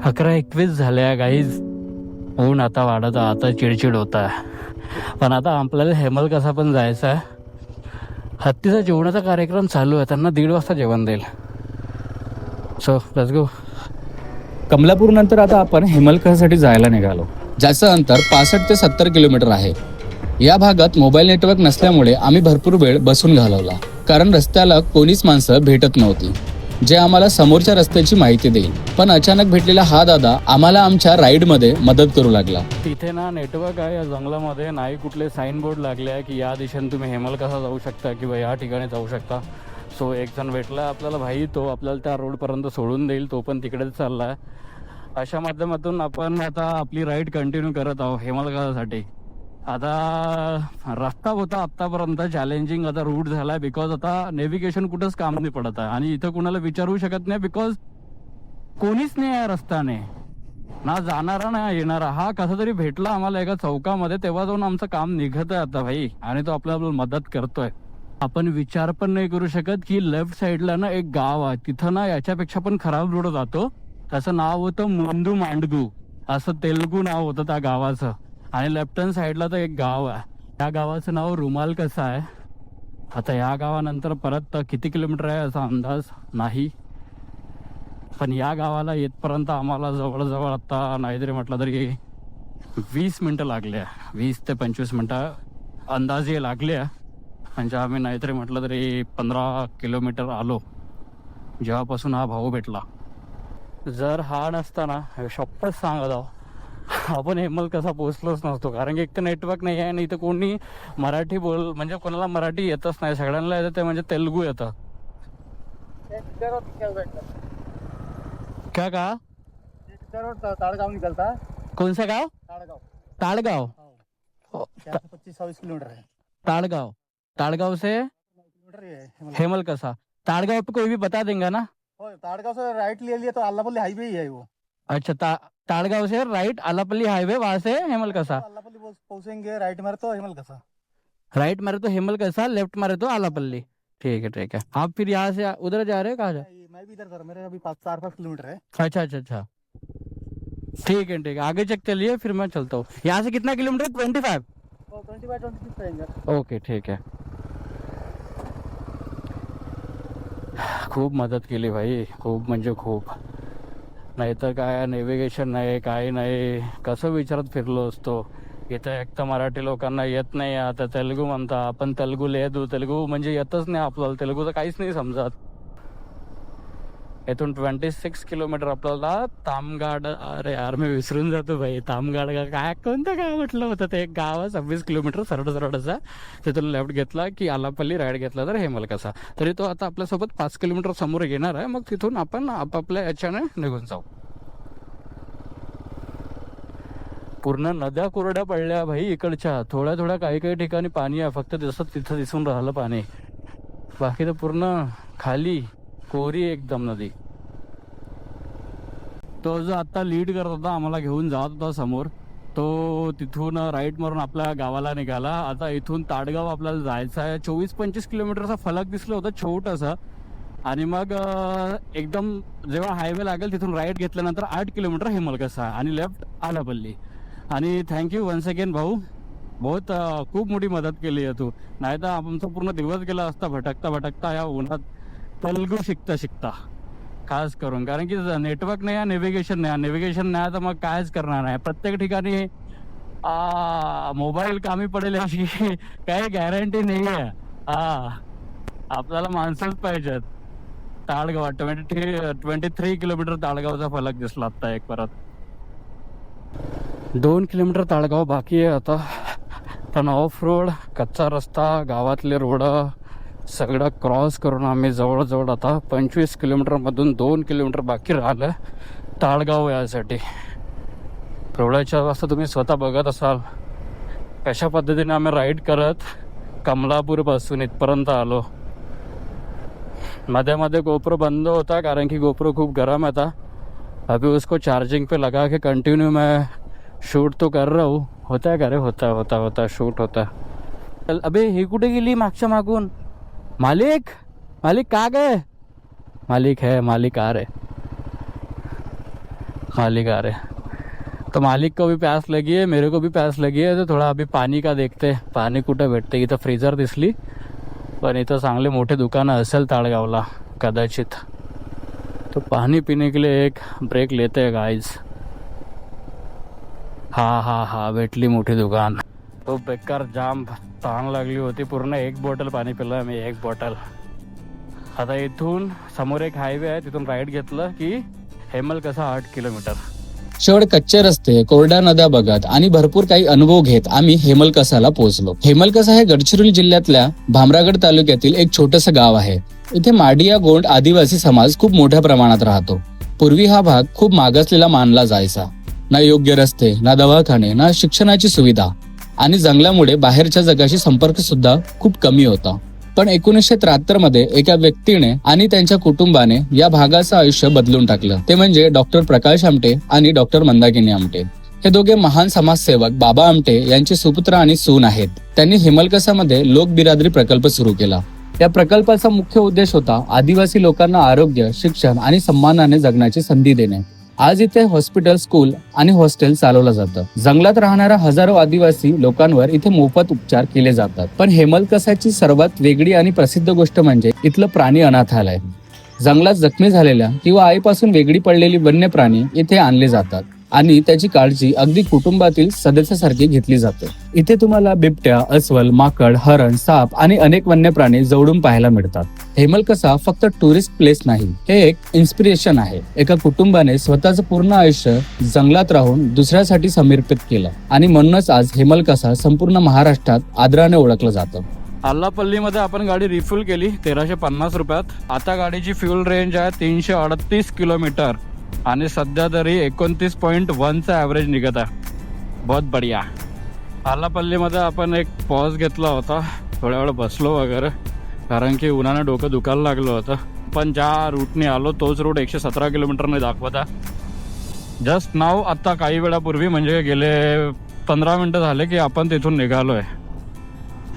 11:21 झाल्या गाईज. ऊन आता वाढत, आता चिडचिड होत आहे. पण आता आपल्याला हेमल कसा पण जायचा आहे. हत्तीचा जेवणाचा कार्यक्रम चालू आहे, त्यांना 1:30 वाजता जेवण देईल. So let's go. कमलापूर नंतर आता आपण हेमलकरसाठी जायला निघालो, ज्याचं अंतर 65 ते 70 किलोमीटर आहे. या भागात मोबाईल नेटवर्क नसल्यामुळे आम्ही भरपूर वेळ बसून घालवला, कारण रस्त्याला कोणीच माणसं भेटत नव्हती जे आम्हाला समोरच्या रस्त्याची माहिती देईल. पण अचानक भेटलेला हा दादा आम्हाला आमच्या राईडमध्ये मदत करू लागला. तिथे ना नेटवर्क आहे या जंगलामध्ये, नाही कुठले साईन बोर्ड लागले आहे की या दिशेने तुम्ही हेमल कसा जाऊ शकता किंवा या ठिकाणी जाऊ शकता. सो एक जण भेटला आपल्याला भाई, तो आपल्याला त्या रोडपर्यंत सोडून देईल, तो पण तिकडेच चालला आहे. अशा माध्यमातून आपण आता आपली राईड कंटिन्यू करत आहोत हेमलकसाठी. आता रस्ता होता आत्तापर्यंत चॅलेंजिंग, आता रूट झाला आहे बिकॉज आता नेव्हिगेशन कुठंच काम नाही पडत आहे आणि इथं कुणाला विचारू शकत नाही बिकॉज कोणीच नाही आहे रस्त्याने, ना जाणारा ना येणारा. हा कसा तरी भेटला आम्हाला एका चौकामध्ये, तेव्हा जाऊन आमचं काम निघत आहे आता भाई, आणि तो आपल्याला मदत करतोय. आपण विचार पण नाही करू शकत की लेफ्ट साईडला ना एक गाव आहे, तिथं ना याच्यापेक्षा पण खराब रोड जातो. त्याचं नाव होतं मुंदू मांडगू, असं तेलुगू नाव होतं त्या गावाचं. आणि लेफ्ट हँड साईडला तर एक गाव आहे, त्या गावाचं नाव रुमाल कसा आहे. आता या गावानंतर परत किती किलोमीटर आहे याचा अंदाज नाही, पण या गावाला येतपर्यंत आम्हाला जवळजवळ आता नाहीतरी म्हटलं तरी 20 मिनटं लागले, 20 ते 25 मिनटं अंदाजे लागले. म्हणजे आम्ही नाहीतरी म्हटलं तरी 15 किलोमीटर आलो जेव्हापासून हा भाऊ भेटला. जर हा नसताना शपथ सांगत आहो आपण हेमल कसा पोहोचलोच नसतो, कारण की एक तर नेटवर्क नाही आहे आणि इथं कोणी मराठी म्हणजे कोणाला मराठी येतच नाही, सगळ्यांना येतं ते म्हणजे तेलुगू येतं. क्या कहा? ताड़गांव निकलता. कौन सा गाँव? ताड़गांव. ताड़गांव. 25-26 किलोमीटर है. ताड़गांव, ताड़गांव से किलोमीटर ये है. हेमल कसा. ताड़गांव पे कोई भी बता देंगे ना. ताड़गांव से राइट ले लिया तो आलापल्ली हाईवे ही है वो. अच्छा, ताड़गांव से राइट आलापल्ली हाईवे, वहां से हेमल कसा. आलापल्ली पहुंचेंगे, राइट मारे तो हेमल कसा. राइट मारे तो हेमल कसा, लेफ्ट मारे तो आलापल्ली. ठीक है ठीक है. आप फिर यहाँ से उधर जा रहे हैं, कहाँ जा? मैं भी इधर था, मेरे अभी 4-5 किलोमीटर है. अच्छा अच्छा अच्छा, ठीक है ठीक है. आगे चेक चलिए, फिर मैं चलता हूँ. यहाँ से कितना किलोमीटर? 25. 25-26 रहेंगे. ओके ठीक आहे. खूप मदत केली भाई, खूप म्हणजे खूप. नाहीतर काय नेव्हिगेशन नाही, काही नाही, कसं विचारत फिरलो असतो. इथं एक तर मराठी लोकांना येत नाही, आता तेलुगू म्हणता, आपण तेलुगू लिहितो, तेलुगू म्हणजे येतच नाही आपल्याला, तेलुगूचं काहीच नाही समजत. इथून 26 किलोमीटर आपल्याला तामगाड, अरे यार मी विसरून जातो भाई, तामगाड का काय कोणतं गाव म्हटलं होतं ते, एक गाव आहे 26 किलोमीटर सरळ तिथून लेफ्ट घेतला की आलापल्ली, राईट घेतला तर हेमल कसा. तरी तो आता आपल्यासोबत 5 किलोमीटर समोर येणार आहे, मग तिथून आपण आपापल्या याच्याने निघून जाऊ. पूर्ण नद्या कोरड्या पडल्या भाई इकडच्या, थोड्या काही ठिकाणी पाणी आहे, फक्त जसं तिथं दिसून राहिलं पाणी, बाकी तर पूर्ण खाली कोरी एकदम नदी. तो जो आता लीड करत होता, आम्हाला घेऊन जात होता समोर, तो तिथून राईट मारून आपल्या गावाला निघाला. आता इथून ताडगाव आपल्याला जायचं आहे. 24-25 किलोमीटरचा फलक दिसलं होतं छोटासा, आणि मग एकदम जेव्हा हायवे लागेल तिथून राईट घेतल्यानंतर 8 किलोमीटर हेमलकसा आणि लेफ्ट आलापल्ली. आणि थँक्यू वन्स अगेन भाऊ, बहुत खूप मोठी मदत केली आहे तू, नाही तर आमचा पूर्ण दिवस गेला असता भटकता या उन्हात तेलुगू शिकता खास करून, कारण की नेटवर्क नाही आहे, नेव्हिगेशन नाही तर मग कायच करणार आहे. प्रत्येक ठिकाणी मोबाईल कामी पडेल अशी काही गॅरंटी नाही आहे. आपल्याला माणसंच पाहिजेत. ताडगाव 23 किलोमीटर ताडगावचा फलक दिसला आता एक परत. 2 किलोमीटर ताडगाव बाकी आहे आता, पण ऑफ रोड, कच्चा रस्ता, गावातले रोड सगळं क्रॉस करून आम्ही जवळजवळ आता 25 किलोमीटरमधून 2 किलोमीटर बाकी राहिलं ताडगाव यासाठी. रोडाच्या वाजता तुम्ही स्वतः बघत असाल कशा पद्धतीने आम्ही राईड करत कमलापूरपासून इथपर्यंत आलो. मध्ये गोप्रो बंद होता कारण की गोप्रो खूप गरम था. अभी उसको चार्जिंग पे लगा के कंटिन्यू मैं शूट तो कर रहा हूँ. होता का रे, होता शूट होता. अबे ही कुठे गेली मागच्या मागून? मालिक का गए? मालिक है, मालिक आ रहे. मालिक आ रहे। तो मालिक को भी प्यास लगी है, मेरे को भी प्यास लगी है, तो थोड़ा अभी पाणी का देखते, पाणी कुठं भेटते. इथं फ्रीजर दिसली, पण इथं चांगले मोठे दुकानं असेल ताळगावला कदाचित. तो पानी पीने के लिए एक ब्रेक लेते हैं गाइज. हा भेटली मोठी दुकान. तो बेकार जाम तहान लागली होती, पूर्ण 1 बॉटल पाणी पिलं मी, 1 बॉटल. आता इथून समोर एक हायवे आहे, तिथून राईट घेतलं की हेमलकसा 8 किलोमीटर. शेवट कच्चे रस्ते, कोरड्या नद्या बघत आणि भरपूर काही अनुभव घेत आम्ही हेमलकसाला पोहोचलो. हेमलकसा हे गडचिरोली जिल्ह्यातल्या भामरागड तालुक्यातील एक छोटंसं गाव आहे. इथे माडिया गोंड आदिवासी समाज खूप मोठ्या प्रमाणात राहतो. पूर्वी हा भाग खूप मागासलेला मानला जायचा. ना योग्य रस्ते, ना दवाखाने, ना शिक्षणाची सुविधा आणि जंगलामुळे बाहेरच्या जगाशी संपर्क सुद्धा खूप कमी होता. पण 1973 मध्ये एका व्यक्तीने आणि त्यांच्या कुटुंबाने या भागाचं आयुष्य बदलून टाकलं. ते म्हणजे डॉक्टर प्रकाश आमटे आणि डॉक्टर मंदाकिनी आमटे. हे दोघे महान समाजसेवक बाबा आमटे यांचे सुपुत्र आणि सून आहेत. त्यांनी हेमलकसामध्ये लोक बिरादरी प्रकल्प सुरू केला. या प्रकल्पाचा मुख्य उद्देश होता आदिवासी लोकांना आरोग्य, शिक्षण आणि सन्मानाने जगण्याची संधी देणे. आज इथे हॉस्पिटल, स्कूल आणि हॉस्टेल चालवलं जातं. जंगलात राहणाऱ्या हजारो आदिवासी लोकांवर इथे मोफत उपचार केले जातात. पण हेमलकसाची सर्वात वेगळी आणि प्रसिद्ध गोष्ट म्हणजे इथलं प्राणी अनाथालय. जंगलात जखमी झालेल्या किंवा आईपासून वेगळी पडलेली वन्य प्राणी इथे आणले जातात आणि त्याची काळजी अगदी कुटुंबातील सदस्यासारखी घेतली जाते. इथे तुम्हाला बिबट्या, अस्वल, माकड, हरण, साप आणि अनेक वन्य प्राणी जवळून पाहायला मिळतात. हेमलकसा फक्त टुरिस्ट प्लेस नाही, हे एक इन्स्पिरेशन आहे. एका कुटुंबाने स्वतःचं पूर्ण आयुष्य जंगलात राहून दुसऱ्यासाठी समर्पित केलं आणि म्हणूनच आज हेमलकसा संपूर्ण महाराष्ट्रात आदराने ओळखलं जातं. आल्लापल्लीमध्ये आपण गाडी रिफ्यूल केली 1350 रुपयात. आता गाडीची फ्यूल रेंज आहे 338 किलोमीटर आणि सध्या तरी 29.1चा ॲव्हरेज निघत आहे. बहुत बढिया. आल्लापल्लीमध्ये आपण एक पॉज घेतला होता, थोड्या वेळ बसलो वगैरे, कारण की उन्हानं डोकं दुखायला लागलं होतं. पण ज्या रूटने आलो तोच रूट 117 किलोमीटरने दाखवत आहे. जस्ट नाव आत्ता काही वेळापूर्वी, म्हणजे गेले 15 मिनटं झाले की आपण तिथून निघालो आहे.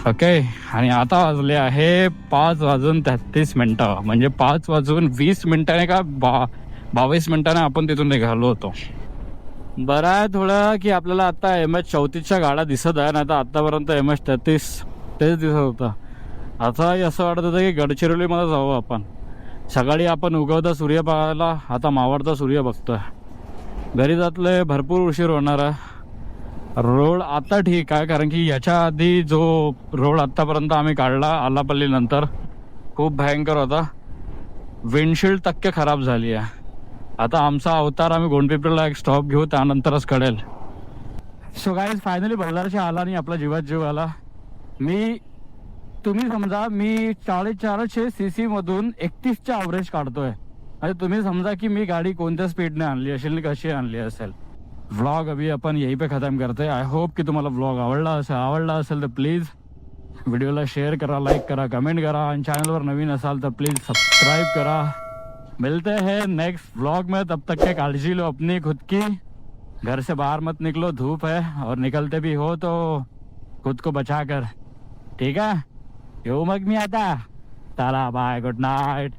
ओके, आणि आता वाजले आहे 5:33, म्हणजे 5:20 का 22 मिनिटाने आपण तिथून निघालो होतो. बरं आहे थोडं की आपल्याला आता MH34च्या गाड्या दिसत आहे, नाही तर आत्तापर्यंत MH33 तेच दिसत होतं. आता असं वाटत होतं की गडचिरोलीमध्ये जाऊ आपण. सकाळी आपण उगवता सूर्य पाहायला, आता मावळता सूर्य बघतोय. घरी जातले भरपूर उशीर होणार आहे. रोड आता ठीक आहे, कारण की याच्या आधी जो रोड आत्तापर्यंत आम्ही काढला आल्लापल्ली नंतर खूप भयंकर होता. विंडशील्ड तक्के खराब झाली आहे. आता आमचा अवतार आम्ही गोंडपिंपरीला एक स्टॉप घेऊ, त्यानंतरच कळेल. सो गाईज, फायनली बल्लारशी आला आणि आपला जीवात जीव आला. तुम्ही समजा मी 450 cc मधून 31चा ॲव्हरेज काढतोय. आणि तुम्ही समजा की मी गाडी कोणत्या स्पीडने आणली असेल, कशी आणली असेल. व्लॉग अभी अपन यहीं पे ख़त्म करते हैं. आय होप की तुम्हाला व्लॉग आवडला असेल तर प्लीज़ व्हिडिओला शेअर करा, लाईक करा, कमेंट करा आणि चॅनलवर नवीन असाल तर प्लीज़ सब्सक्राइब करा. मिलते हैं नेक्स्ट व्लॉग में, तब तक के काळजी लो अपनी खुद की. घर से बाहर मत निकलो, धूप है, और निकलते भी हो तो खुद को बचा कर. ठीक है, येऊ मग मी आता. चला बाय, गुड नाईट.